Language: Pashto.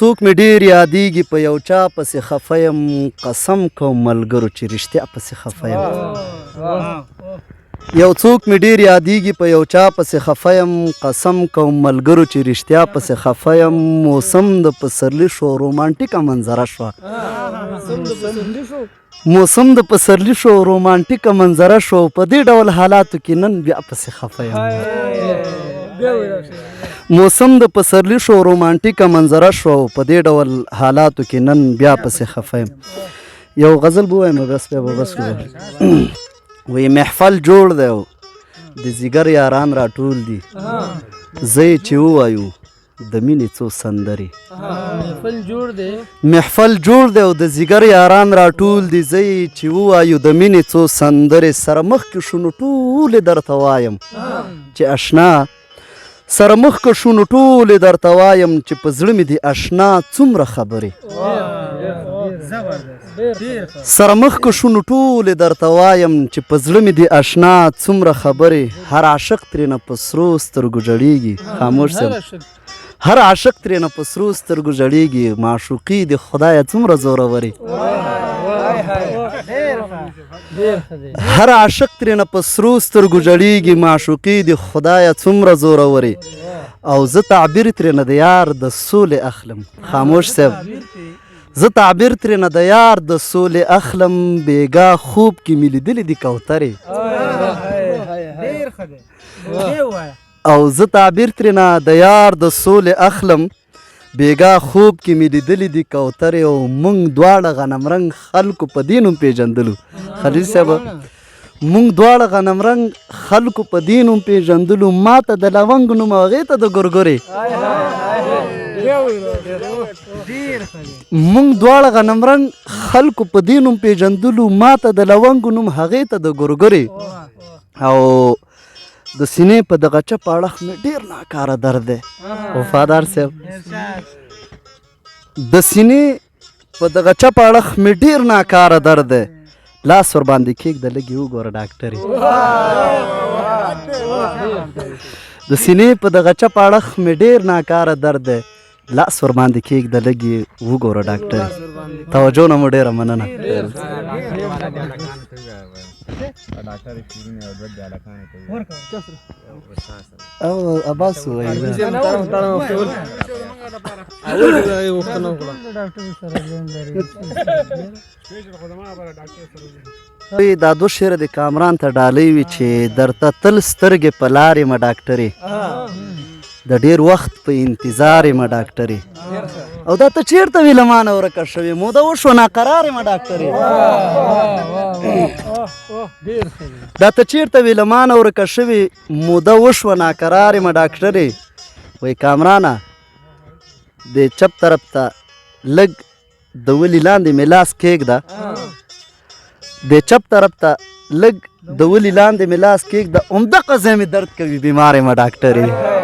څوک مې ډېر یادېږي په یو چا پسې خفه یم قسم کوم ملګرو چې رښتیا پسې خفه یم یو څوک مې ډېر یادېږي په یو چا پسې خفه یم قسم کوم ملګرو چې رښتیا پسې خفه یم موسم د پسرلي شو رومانټیکه منظره شوه موسم د پسرلي شو رومانټیکه منظره شو په دې ډول حالاتو کې نن بیا پسې خفه یم موسم د پسرلي شو رومانټیکه منظره شو په دې ډول حالاتو کې نن بیا پسې خفه یم یو غزل به ووایم بس بیا به بس وایي محفل جوړ دی د ځیګر یاران راټول دي زه یې چې ووایو د مینې څو سندرې محفل جوړ دی او د ځیګر یاران راټول دي زه یې چې ووایو د مینې څو سندرې سره مخکې شو نو ټولې درته وایم چې اشنا سره مخکې شو نو ټولې درته وایم چې په زړه مې دي اشنا څومره خبرې سره مخکې شو نو ټولې درته وایم چې په زړه مې دي اشنا څومره خبرې هر عاشق ترېنه په سرو سترګو ژړېږي خاموش صاحب هر عاشق ترېنه په سرو سترګو ژړېږي معشوقي د خدایه څومره زورورې هر عاشق ترېنه په سرو سترګو ژړېږي معشوقي د خدایه څومره زورورې او زه تعبیر ترېنه د یار د سولې اخلم خاموش صاحب زه تعبیر ترېنه د یار د سولې اخلم بېګا خوب کې مې لیدلې دي کوترې او زه تعبیر ترېنه د یار د سولې اخلم بېګا خوب کې مې لیدلې دي کوترې او موږ دواړه غنمرنګ خلکو په دې نوم پېژندلو خلیل صاحب موږ دواړه غنمرنګ خلکو په دې نوم پېژندلو ما ته د لونګ نوم او هغې ته د ګورګورې موږ دواړه غنمرنګ خلکو په دې نوم پېژندلو ما ته د لونګ نوم هغې ته د ګورګورې او د سینې په دغه چپ اړخ مې ډېر ناکاره درد دی وفادار صاحب د سینې په دغه چپ اړخ مې ډېر ناکاره درد دی لاس ور باندې کېږده لږې وګوره ډاکټرې د سینې په دغه چپ اړخ مې ډېر ناکاره درد دی لاس ور باندې کېږده لږې وګوره ډاکټرې توجه نه مو ډېره مننه او عباس وایي دا دو شعره د کامران ته ډالۍ وي چې درته تل سترګې په لارې مه ډاکټرې د ډېر وخت په انتظار یم ډاکټرې او دا ته چېرته وې له ما نه ورکه شوې موده وشوه ناقرار یم ډاکټرې دا ته چېرته وې له ما نه ورکه شوې موده وشوه ناقرار یم ډاکټرې وایي کامرانه د چپ طرف ته لږ د ولي لاندې مې لاس کېږده د چپ طرف ته لږ د ولي لاندې مې لاس کېږده همدغه ځای مې درد کوي بیمار یم ډاکټرې